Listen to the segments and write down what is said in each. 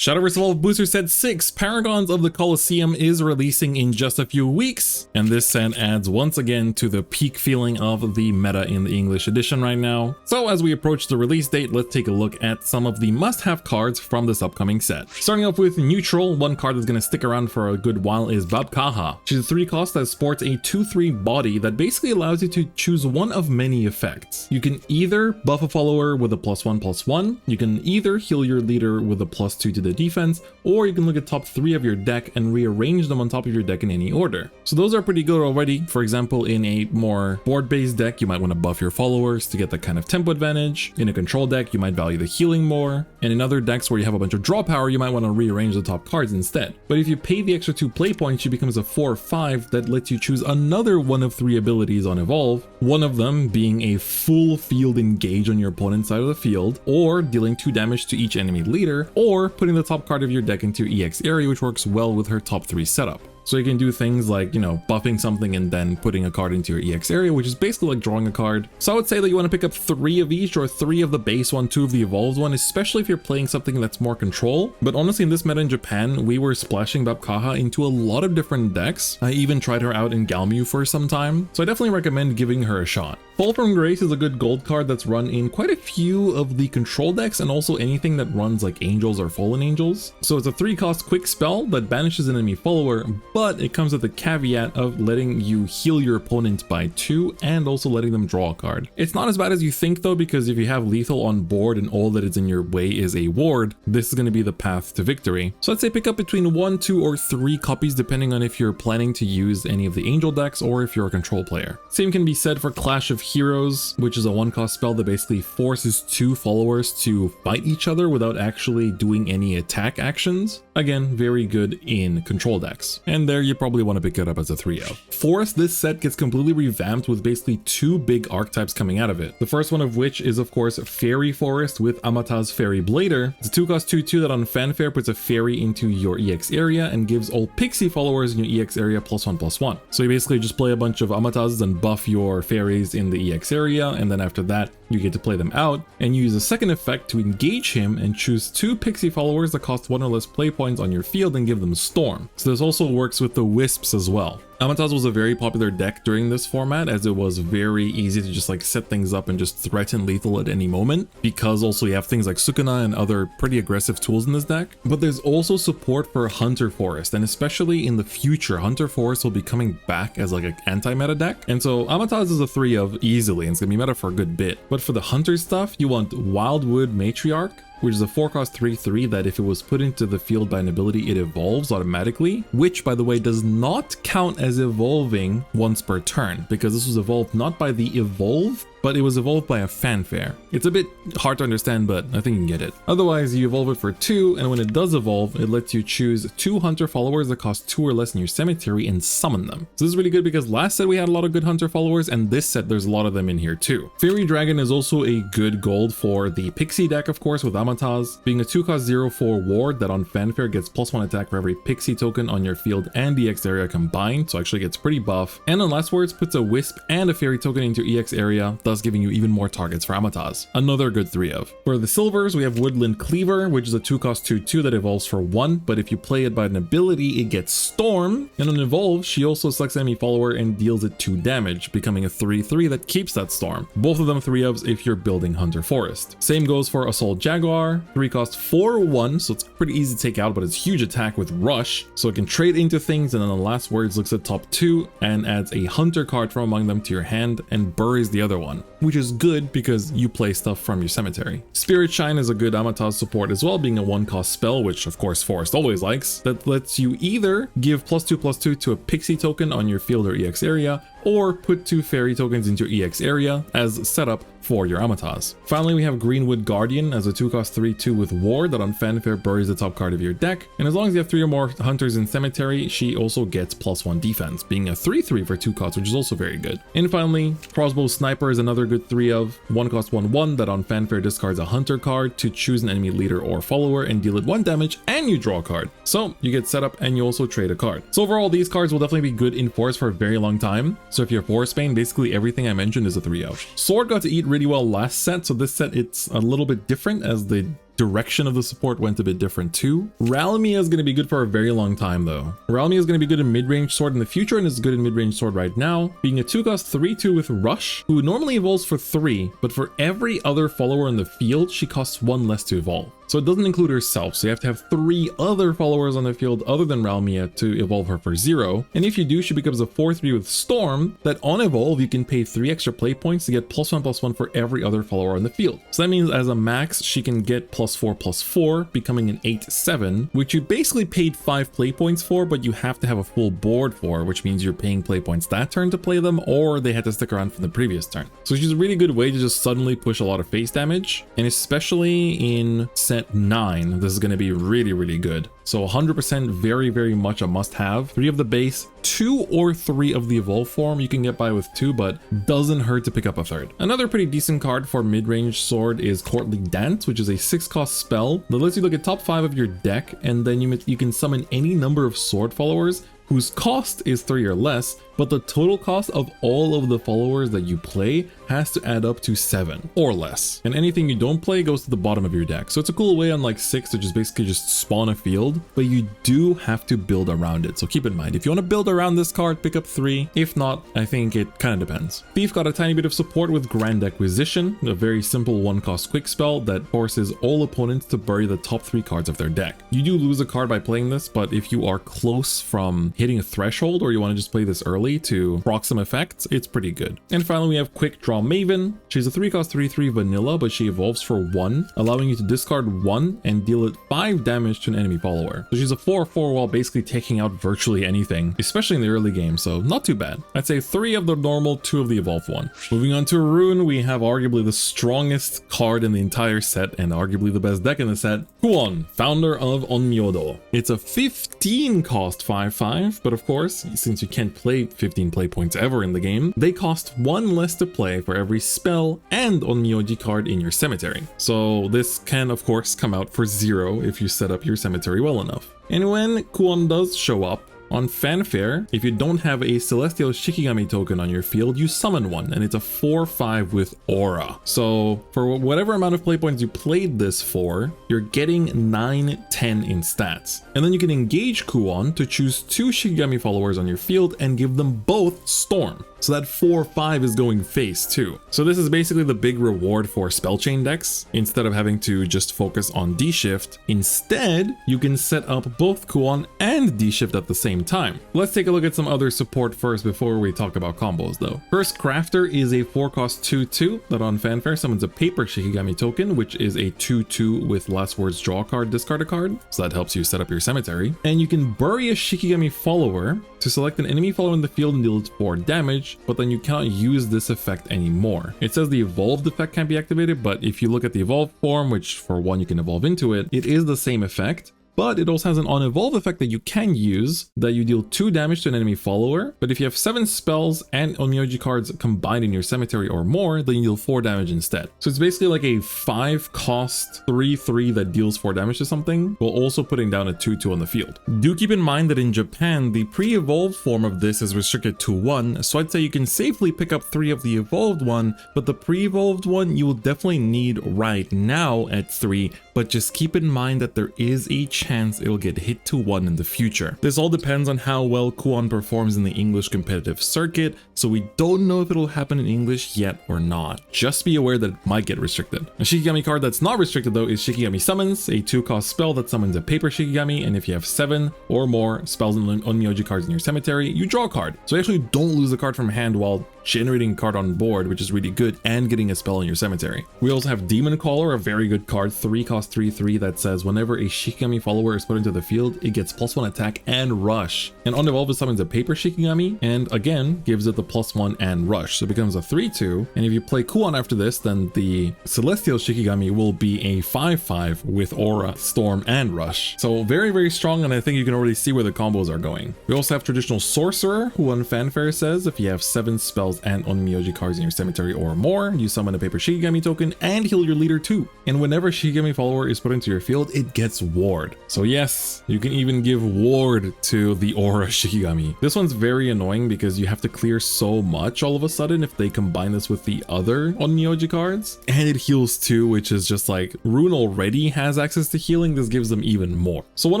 Shadowverse Evolved Booster Set 6, Paragons of the Colosseum, is releasing in just a few weeks, and this set adds once again to the peak feeling of the meta in the English edition right now. So as we approach the release date, let's take a look at some of the must-have cards from this upcoming set. Starting off with neutral, one card that's going to stick around for a good while is Babkaha. She's a 3 cost that sports a 2/3 body that basically allows you to choose one of many effects. You can either buff a follower with a +1/+1, you can either heal your leader with a +2 to the defense, or you can look at top 3 of your deck and rearrange them on top of your deck in any order. So those are pretty good already. For example, in a more board-based deck, you might want to buff your followers to get that kind of tempo advantage. In a control deck, you might value the healing more. And in other decks where you have a bunch of draw power, you might want to rearrange the top cards instead. But if you pay the extra 2 play points, she becomes a 4/5 that lets you choose another one of 3 abilities on Evolve, one of them being a full field engage on your opponent's side of the field, or dealing 2 damage to each enemy leader, or putting the top card of your deck into your EX area, which works well with her top 3 setup. So you can do things like, buffing something and then putting a card into your EX area, which is basically like drawing a card. So I would say that you want to pick up 3 of each, or 3 of the base one, 2 of the evolved one, especially if you're playing something that's more control. But honestly, in this meta in Japan, we were splashing Babkaha into a lot of different decks. I even tried her out in Galmu for some time, so I definitely recommend giving her a shot. Fall from Grace is a good gold card that's run in quite a few of the control decks, and also anything that runs like Angels or Fallen Angels. So it's a 3 cost quick spell that banishes an enemy follower, but it comes with the caveat of letting you heal your opponent by 2 and also letting them draw a card. It's not as bad as you think though, because if you have lethal on board and all that is in your way is a ward, this is going to be the path to victory. So I'd say pick up between 1, 2, or 3 copies depending on if you're planning to use any of the Angel decks or if you're a control player. Same can be said for Clash of Heroes, which is a 1 cost spell that basically forces 2 followers to fight each other without actually doing any attack actions. Again, very good in control decks. And there you probably want to pick it up as a 3-0. Forest, this set gets completely revamped with basically 2 big archetypes coming out of it. The first one of which is of course Fairy Forest with Amata's Fairy Blader. It's a 2 cost 2/2 that on fanfare puts a fairy into your EX area and gives all pixie followers in your EX area +1/+1. So you basically just play a bunch of Amatas and buff your fairies in the EX area, and then after that you get to play them out and use a second effect to engage him and choose 2 pixie followers that cost 1 or less play points on your field and give them Storm. So this also works with the Wisps as well. Amatas was a very popular deck during this format, as it was very easy to just like set things up and just threaten lethal at any moment, because also you have things like Sukuna and other pretty aggressive tools in this deck. But there's also support for Hunter Forest, and especially in the future, Hunter Forest will be coming back as like an anti-meta deck. And so Amatas is a 3 of easily, and it's gonna be meta for a good bit. But for the Hunter stuff, you want Wildwood Matriarch, which is a 4 cost 3/3 that if it was put into the field by an ability, it evolves automatically, which by the way does not count as evolving once per turn, because this was evolved not by the evolve, but it was evolved by a fanfare. It's a bit hard to understand, but I think you can get it. Otherwise, you evolve it for 2, and when it does evolve, it lets you choose 2 hunter followers that cost 2 or less in your cemetery and summon them. So this is really good because last set we had a lot of good hunter followers, and this set there's a lot of them in here too. Fairy Dragon is also a good gold for the Pixie deck, of course, with Amatas, being a 2 cost 0/4 ward that on fanfare gets +1 attack for every Pixie token on your field and EX area combined, so actually gets pretty buff. And on last words puts a Wisp and a Fairy token into EX area, thus giving you even more targets for Amatas. Another good 3 of. For the silvers, we have Woodland Cleaver, which is a 2 cost 2/2 that evolves for 1, but if you play it by an ability, it gets Storm, and on evolve, she also selects enemy follower and deals it 2 damage, becoming a 3/3 that keeps that Storm. Both of them 3 ofs if you're building Hunter Forest. Same goes for Assault Jaguar, 3 cost 4/1, so it's pretty easy to take out, but it's huge attack with Rush, so it can trade into things, and then on last words looks at top 2 and adds a Hunter card from among them to your hand and buries the other one, which is good because you play stuff from your cemetery. Spirit Shine is a good Amatas support as well, being a 1 cost spell, which of course Forest always likes, that lets you either give +2/+2 to a Pixie token on your field or EX area, or put 2 fairy tokens into your EX area as setup for your Amatas. Finally, we have Greenwood Guardian as a 2 cost 3/2 with Ward that on fanfare buries the top card of your deck, and as long as you have 3 or more hunters in cemetery, she also gets +1 defense, being a 3/3 for 2 costs, which is also very good. And finally, Crossbow Sniper is another good 3 of, 1 cost 1/1 that on fanfare discards a hunter card to choose an enemy leader or follower and deal it 1 damage, and you draw a card. So you get set up and you also trade a card. So overall, these cards will definitely be good in Forest for a very long time. So if you're Forest main, basically everything I mentioned is a 3 of. Sword got to eat really well last set, so this set it's a little bit different as the direction of the support went a bit different too. Ralmia is going to be good for a very long time though. Ralmia is going to be good in mid-range sword in the future and is good in mid-range sword right now, being a 2-cost 3/2 with Rush, who normally evolves for 3, but for every other follower in the field, she costs 1 less to evolve. So it doesn't include herself, so you have to have 3 other followers on the field other than Ralmia to evolve her for 0. And if you do, she becomes a 4/3 with Storm, that on evolve you can pay 3 extra play points to get +1/+1 for every other follower on the field. So that means as a max, she can get +4/+4, becoming an 8/7, which you basically paid 5 play points for, but you have to have a full board for, which means you're paying play points that turn to play them, or they had to stick around from the previous turn. So she's a really good way to just suddenly push a lot of face damage, and especially in set 9, this is going to be really, really good. So 100% very, very much a must-have. 3 of the base, 2 or 3 of the evolve form. You can get by with 2, but doesn't hurt to pick up a 3rd. Another pretty decent card for mid-range sword is Courtly Dance, which is a 6-cost spell that lets you look at top 5 of your deck, and then you can summon any number of sword followers whose cost is 3 or less, but the total cost of all of the followers that you play has to add up to 7 or less. And anything you don't play goes to the bottom of your deck. So it's a cool way on like 6 to just basically just spawn a field, but you do have to build around it. So keep in mind, if you want to build around this card, pick up 3. If not, I think it kind of depends. Thief got a tiny bit of support with Grand Acquisition, a very simple 1-cost quick spell that forces all opponents to bury the top 3 cards of their deck. You do lose a card by playing this, but if you are close from hitting a threshold or you want to just play this early to proc some effects, it's pretty good. And finally, we have Quick Draw Maven. She's a 3-cost 3/3 vanilla, but she evolves for 1, allowing you to discard 1 and deal it 5 damage to an enemy follower. So she's a 4/4 while basically taking out virtually anything, especially in the early game, so not too bad. I'd say 3 of the normal, 2 of the evolved one. Moving on to Rune, we have arguably the strongest card in the entire set and arguably the best deck in the set, Kuon, founder of Onmyodo. It's a 15-cost 5/5, but of course, since you can't play 15 play points ever in the game, they cost 1 less to play for every spell and Onmyoji card in your cemetery. So this can of course come out for 0 if you set up your cemetery well enough. And when Kuon does show up, on Fanfare, if you don't have a Celestial Shikigami token on your field, you summon one, and it's a 4/5 with Aura. So for whatever amount of play points you played this for, you're getting 9-10 in stats. And then you can engage Kuon to choose 2 Shikigami followers on your field and give them both Storm. So that 4/5 is going face too. So this is basically the big reward for spell chain decks. Instead of having to just focus on D-Shift, instead you can set up both Kuon and D-Shift at the same time. Let's take a look at some other support first before we talk about combos though. First, Crafter is a 4-cost 2/2 that on Fanfare summons a paper Shikigami token, which is a 2/2 with last words draw a card, discard a card. So that helps you set up your cemetery. And you can bury a Shikigami follower to select an enemy follower in the field and deal it 4 damage, but then you cannot use this effect anymore. It says the evolved effect can be activated, but if you look at the evolved form, which for one you can evolve into it, it is the same effect. But it also has an on-evolve effect that you can use, that you deal 2 damage to an enemy follower. But if you have 7 spells and Onmyoji cards combined in your cemetery or more, then you deal 4 damage instead. So it's basically like a 5-cost 3/3 that deals 4 damage to something, while also putting down a 2/2 on the field. Do keep in mind that in Japan, the pre-evolved form of this is restricted to 1, so I'd say you can safely pick up 3 of the evolved one, but the pre-evolved one you will definitely need right now at 3, but just keep in mind that there is a chance it'll get hit to 1 in the future. This all depends on how well Kuon performs in the English competitive circuit, so we don't know if it'll happen in English yet or not. Just be aware that it might get restricted. A Shikigami card that's not restricted though is Shikigami Summons, a 2-cost spell that summons a paper Shikigami, and if you have 7 or more spells and Onmyoji cards in your cemetery, you draw a card. So you actually don't lose a card from hand while generating a card on board, which is really good, and getting a spell in your cemetery. We also have Demon Caller, a very good card, 3-cost 3/3 that says whenever a Shikigami follower is put into the field, it gets +1 attack and rush. And on evolve, it summons a paper Shikigami, and again gives it the +1 and rush, so it becomes a 3/2. And if you play Kuon after this, then the Celestial Shikigami will be a 5/5 with Aura, Storm, and Rush. So very, very strong, and I think you can already see where the combos are going. We also have traditional Sorcerer, who on Fanfare says if you have 7 spells spells and Onmyoji cards in your cemetery or more. You summon a paper Shikigami token and heal your leader too. And whenever Shikigami follower is put into your field, it gets ward. So yes, you can even give ward to the aura Shikigami. This one's very annoying because you have to clear so much all of a sudden if they combine this with the other Onmyoji cards. And it heals too, which is just like Rune already has access to healing. This gives them even more. So one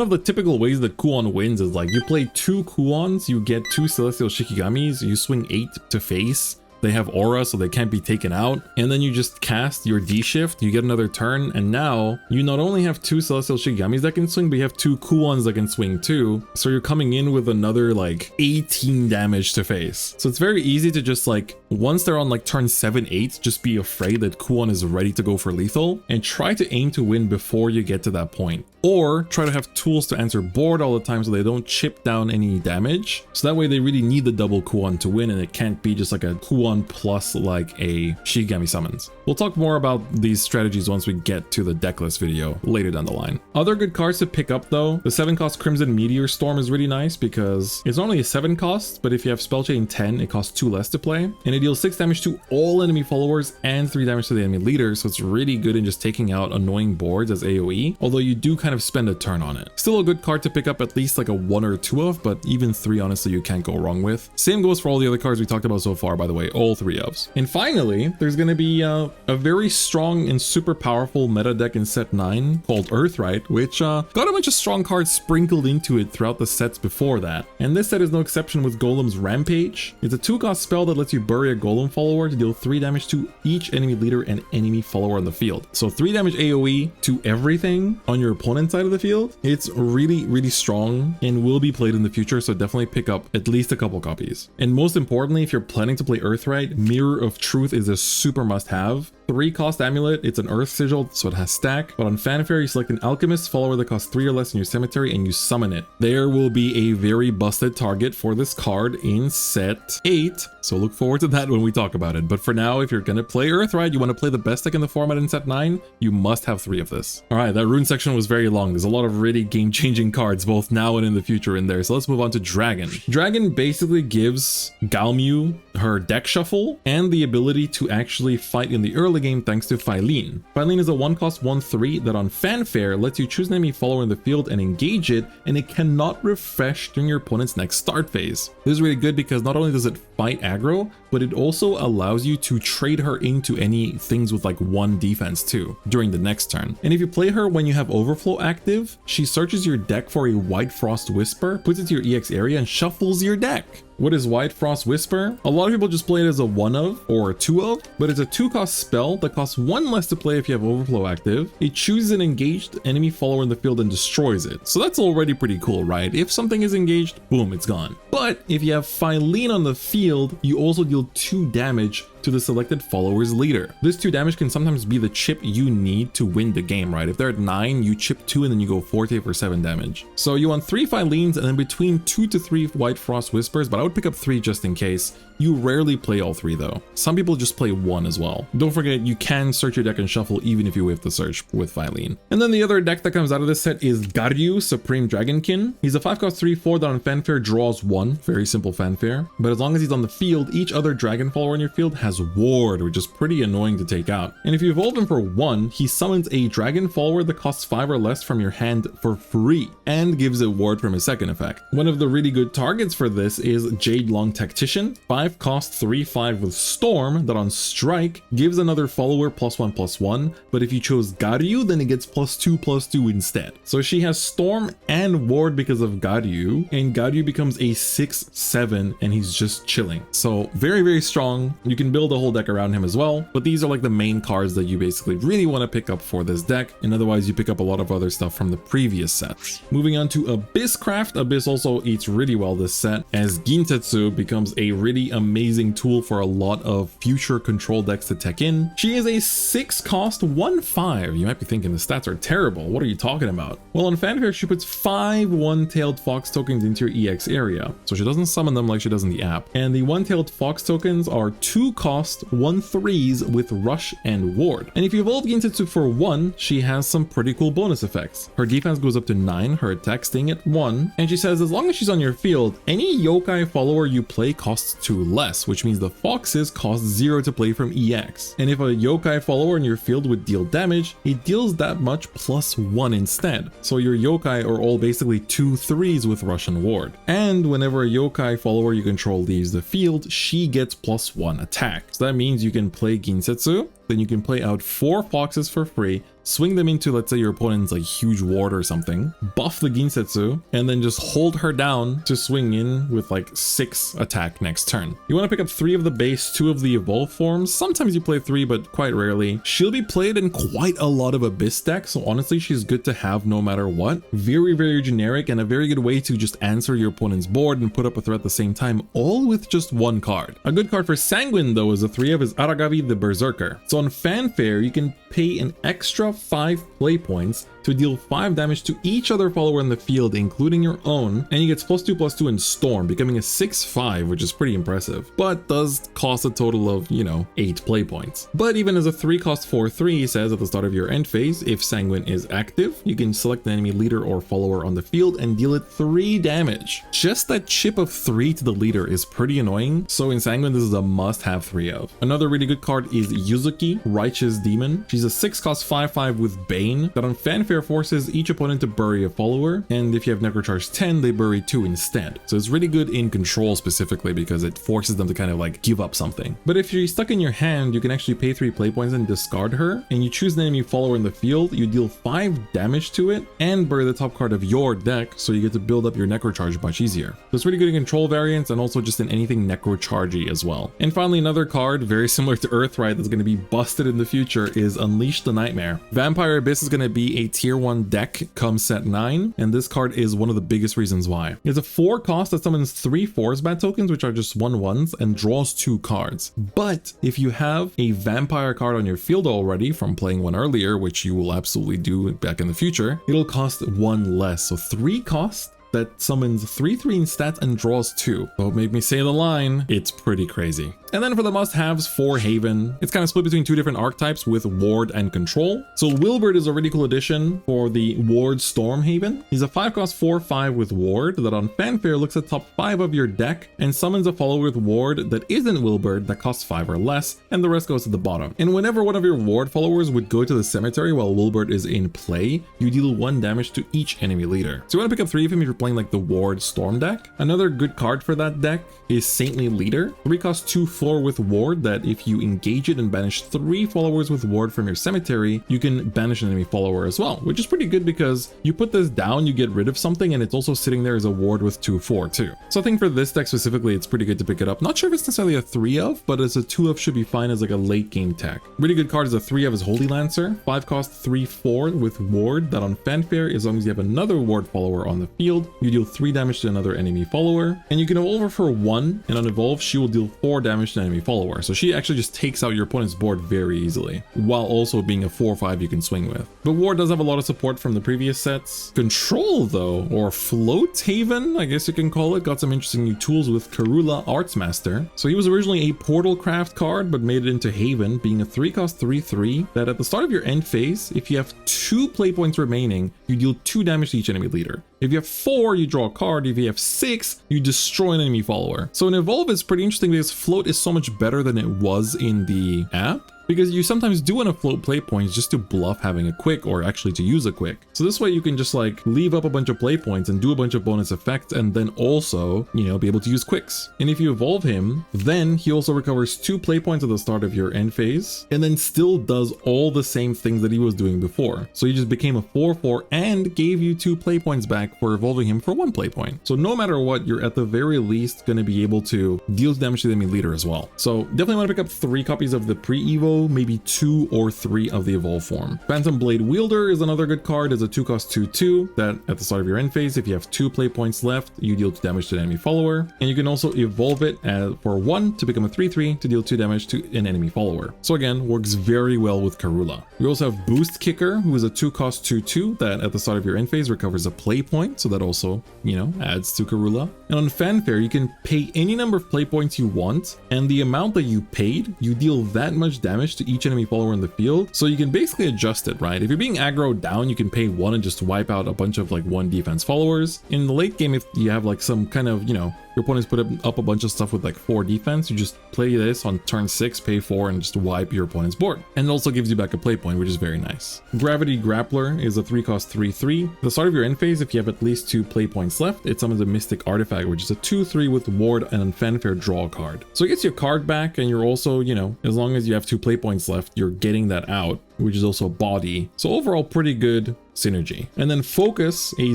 of the typical ways that Kuon wins is like you play 2 Kuons, you get 2 Celestial Shikigamis, you swing 8 to face. They have aura, so they can't be taken out. And then you just cast your D-Shift, you get another turn, and now you not only have 2 Celestial Shikigamis that can swing, but you have 2 Kuons that can swing too. So you're coming in with another like 18 damage to face. So it's very easy to just like, once they're on like turn 7-8, just be afraid that Kuon is ready to go for lethal and try to aim to win before you get to that point. Or try to have tools to answer board all the time so they don't chip down any damage. So that way they really need the double Kuon to win, and it can't be just like a Kuon plus like a Shikigami summons. We'll talk more about these strategies once we get to the decklist video later down the line. Other good cards to pick up though, the 7-cost Crimson Meteor Storm is really nice because it's only a 7 cost, but if you have Spell Chain 10, it costs 2 less to play. And it deals 6 damage to all enemy followers and 3 damage to the enemy leader, so it's really good in just taking out annoying boards as AoE, although you do kind of spend a turn on it. Still a good card to pick up at least like a 1 or 2 of, but even 3 honestly you can't go wrong with. Same goes for all the other cards we talked about so far, by the way, all 3 ofs. And finally, there's going to be a very strong and super powerful meta deck in set 9 called Earthright, which got a bunch of strong cards sprinkled into it throughout the sets before that. And this set is no exception with Golem's Rampage. It's a 2-cost spell that lets you bury a Golem follower to deal 3 damage to each enemy leader and enemy follower on the field. So 3 damage AoE to everything on your opponent's side of the field. It's really, really strong and will be played in the future, so definitely pick up at least a couple copies. And most importantly, if you're planning to play Earthright, Mirror of Truth is a super must-have. 3-cost amulet, it's an earth sigil, so it has stack, but on Fanfare you select an alchemist follower that costs 3 or less in your cemetery and you summon it. There will be a very busted target for this card in set 8, so look forward to that when we talk about it. But for now, if you're gonna play Earthright, you want to play the best deck in the format in set 9, you must have 3 of this. Alright, that rune section was very long. There's a lot of really game-changing cards both now and in the future in there, so let's move on to Dragon. Dragon basically gives Galmu her deck shuffle and the ability to actually fight in the early game thanks to Phylene. Phylene is a 1-cost 1/3 that on Fanfare lets you choose an enemy follower in the field and engage it, and it cannot refresh during your opponent's next start phase. This is really good because not only does it fight aggro, but it also allows you to trade her into any things with like 1 defense too during the next turn. And if you play her when you have Overflow active, she searches your deck for a White Frost Whisper, puts it to your EX area, and shuffles your deck. What is White Frost Whisper? A lot of people just play it as a 1 of or a 2 of, but it's a 2-cost spell that costs 1 less to play if you have Overflow active. It chooses an engaged enemy follower in the field and destroys it. So that's already pretty cool, right? If something is engaged, boom, it's gone. But if you have Phylene on the field, you also deal 2 damage to the selected follower's leader. This 2 damage can sometimes be the chip you need to win the game, right? If they're at 9, you chip 2 and then you go Forte for 7 damage. So you want 3 Phylenes and then between 2 to 3 White Frost Whispers, but I would pick up 3 just in case. You rarely play all 3 though. Some people just play 1 as well. Don't forget, you can search your deck and shuffle even if you wave the search with Phylene. And then the other deck that comes out of this set is Garyu, Supreme Dragonkin. He's a 5-cost 3/4 that on Fanfare draws 1. Very simple Fanfare. But as long as he's on the field, each other dragon follower in your field has Ward, which is pretty annoying to take out. And if you evolve him for 1, he summons a dragon follower that costs 5 or less from your hand for free and gives it Ward from his second effect. One of the really good targets for this is Jade Long Tactician, 5-cost 3/5 with Storm that on strike gives another follower +1/+1, but if you chose Garyu, then it gets +2/+2 instead. So she has Storm and Ward because of Garyu, and Garyu becomes a 6/7 and he's just chilling. So very, very strong. You can build a whole deck around him as well, but these are like the main cards that you basically really want to pick up for this deck, and otherwise you pick up a lot of other stuff from the previous sets. Moving on to Abysscraft. Abyss also eats really well this set, as Gintetsu becomes a really amazing tool for a lot of future control decks to tech in. She is a 6-cost 1/5. You might be thinking the stats are terrible. What are you talking about? Well, on Fanfare she puts 5 One-Tailed Fox tokens into your EX area, so she doesn't summon them like she does in the app. And the One-Tailed Fox tokens are 2-cost cost 1/3s with Rush and Ward. And if you evolve Ginsetsu for 1, she has some pretty cool bonus effects. Her defense goes up to 9, her attack staying at 1, and she says as long as she's on your field, any yokai follower you play costs 2 less, which means the foxes cost 0 to play from EX. And if a yokai follower in your field would deal damage, it deals that much plus 1 instead. So your yokai are all basically 2/3s with Rush and Ward. And whenever a yokai follower you control leaves the field, she gets plus 1 attack. So that means you can play Ginsetsu, then you can play out 4 foxes for free, swing them into, let's say your opponent's like huge ward or something, buff the Ginsetsu, and then just hold her down to swing in with like 6 attack next turn. You want to pick up 3 of the base, 2 of the evolve forms. Sometimes you play 3, but quite rarely. She'll be played in quite a lot of Abyss decks, so honestly she's good to have no matter what. Very, very generic and a very good way to just answer your opponent's board and put up a threat at the same time, all with just 1 card. A good card for Sanguine though is a 3 of is Aragavi the Berserker. So on Fanfare, you can pay an extra 5 play points to deal 5 damage to each other follower in the field, including your own, and he gets +2/+2 in Storm, becoming a 6/5, which is pretty impressive, but does cost a total of, 8 play points. But even as a 3 cost 4/3, he says at the start of your end phase, if Sanguine is active, you can select an enemy leader or follower on the field and deal it 3 damage. Just that chip of 3 to the leader is pretty annoying, so in Sanguine this is a must-have 3 of. Another really good card is Yuzuki, Righteous Demon. She's a 6 cost 5/5 with Bane that on Fanfare forces each opponent to bury a follower, and if you have Necrocharge 10, they bury 2 instead. So it's really good in control specifically because it forces them to kind of like give up something. But if you're stuck in your hand, you can actually pay 3 play points and discard her, and you choose an enemy follower in the field, you deal 5 damage to it and bury the top card of your deck, so you get to build up your Necrocharge much easier. So it's really good in control variants and also just in anything Necrochargy as well. And finally, another card very similar to Earthright that's going to be busted in the future is Unleash the Nightmare. Vampire Abyss is going to be a tier 1 deck come set 9, and this card is one of the biggest reasons why. It's a 4 cost that summons 3 Force Bat tokens, which are just 1/1s, and draws 2 cards. But if you have a vampire card on your field already from playing one earlier, which you will absolutely do back in the future, it'll cost 1 less. So 3 cost that summons 3/3 in stats and draws 2. Don't make me say the line, it's pretty crazy. And then for the must-haves for Haven, it's kind of split between 2 different archetypes with Ward and Control. So Wilbert is a really cool addition for the Ward Storm Haven. He's a 5 cost 4/5 with Ward that on Fanfare looks at top 5 of your deck and summons a follower with Ward that isn't Wilbert that costs 5 or less, and the rest goes to the bottom. And whenever one of your Ward followers would go to the cemetery while Wilbert is in play, you deal 1 damage to each enemy leader. So you want to pick up 3 of him if you're playing like the Ward Storm deck. Another good card for that deck is Saintly Leader. 3 cost 2/4 with Ward that if you engage it and banish 3 followers with Ward from your cemetery, you can banish an enemy follower as well, which is pretty good because you put this down, you get rid of something, and it's also sitting there as a Ward with 2/4 too. So I think for this deck specifically, it's pretty good to pick it up. Not sure if it's necessarily a 3 of, but as a 2 of should be fine as like a late game tech. Really good card is a 3 of is Holy Lancer. 5 cost 3/4 with Ward that on Fanfare, as long as you have another Ward follower on the field, you deal 3 damage to another enemy follower, and you can evolve her for 1, and on evolve she will deal 4 damage to an enemy follower. So she actually just takes out your opponent's board very easily, while also being a 4/5 you can swing with. But Ward does have a lot of support from the previous sets. Control though, or Float Haven, I guess you can call it, got some interesting new tools with Karula Artsmaster. So he was originally a Portal Craft card, but made it into Haven, being a 3 cost 3/3 that at the start of your end phase, if you have 2 play points remaining, you deal 2 damage to each enemy leader. If you have 4, you draw a card. If you have 6, you destroy an enemy follower. So an evolve is pretty interesting because float is so much better than it was in the app, because you sometimes do want to float play points just to bluff having a quick or actually to use a quick. So this way you can just like leave up a bunch of play points and do a bunch of bonus effects and then also, be able to use quicks. And if you evolve him, then he also recovers 2 play points at the start of your end phase and then still does all the same things that he was doing before. So he just became a 4/4 and gave you 2 play points back for evolving him for 1 play point. So no matter what, you're at the very least going to be able to deal damage to the enemy leader as well. So definitely want to pick up 3 copies of the pre-evo combo maybe 2 or 3 of the evolve form. Phantom Blade Wielder is another good card. It's a 2-cost 2/2 that at the start of your end phase, if you have 2 play points left, you deal 2 damage to an enemy follower. And you can also evolve it for 1 to become a 3/3 to deal 2 damage to an enemy follower. So again, works very well with Karula. We also have Boost Kicker, who is a 2-cost 2/2 that at the start of your end phase recovers a play point. So that also, you know, adds to Karula. And on Fanfare, you can pay any number of play points you want, and the amount that you paid, you deal that much damage to each enemy follower in the field. So you can basically adjust it, right? If you're being aggroed down, you can pay 1 and just wipe out a bunch of like 1 defense followers. In the late game, if you have like some kind of, you know, your opponents put up a bunch of stuff with like 4 defense, you just play this on turn 6, pay 4, and just wipe your opponent's board. And it also gives you back a play point, which is very nice. Gravity Grappler is a 3-cost 3/3. At the start of your end phase, if you have at least 2 play points left, it summons a Mystic Artifact, which is a 2/3 with Ward and on Fanfare draw a card. So it gets your card back, and you're also, you know, as long as you have 2 play points left, you're getting that out, which is also body. So overall, pretty good synergy. And then Focus, a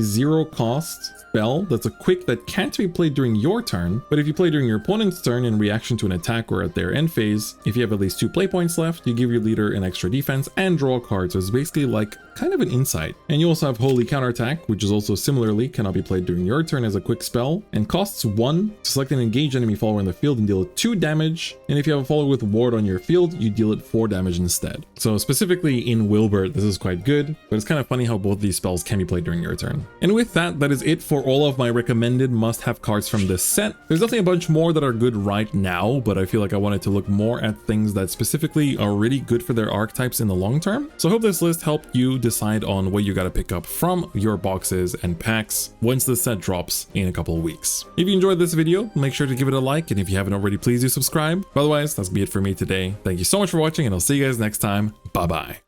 0-cost spell that's a quick that can't be played during your turn, but if you play during your opponent's turn in reaction to an attack or at their end phase, if you have at least 2 play points left, you give your leader an extra defense and draw a card. So it's basically like kind of an insight. And you also have Holy Counterattack, which is also similarly cannot be played during your turn as a quick spell and costs 1 to select an engaged enemy follower in the field and deal 2 damage. And if you have a follower with Ward on your field, you deal it 4 damage instead. So specifically in Wilbert, this is quite good, but it's kind of funny how both these spells can be played during your turn. And with that, that is it for all of my recommended must-have cards from this set. There's definitely a bunch more that are good right now, but I feel like I wanted to look more at things that specifically are really good for their archetypes in the long term. So I hope this list helped you decide on what you got to pick up from your boxes and packs once the set drops in a couple of weeks. If you enjoyed this video, make sure to give it a like, and if you haven't already, please do subscribe. But otherwise, that's be it for me today. Thank you so much for watching, and I'll see you guys next time. Bye bye.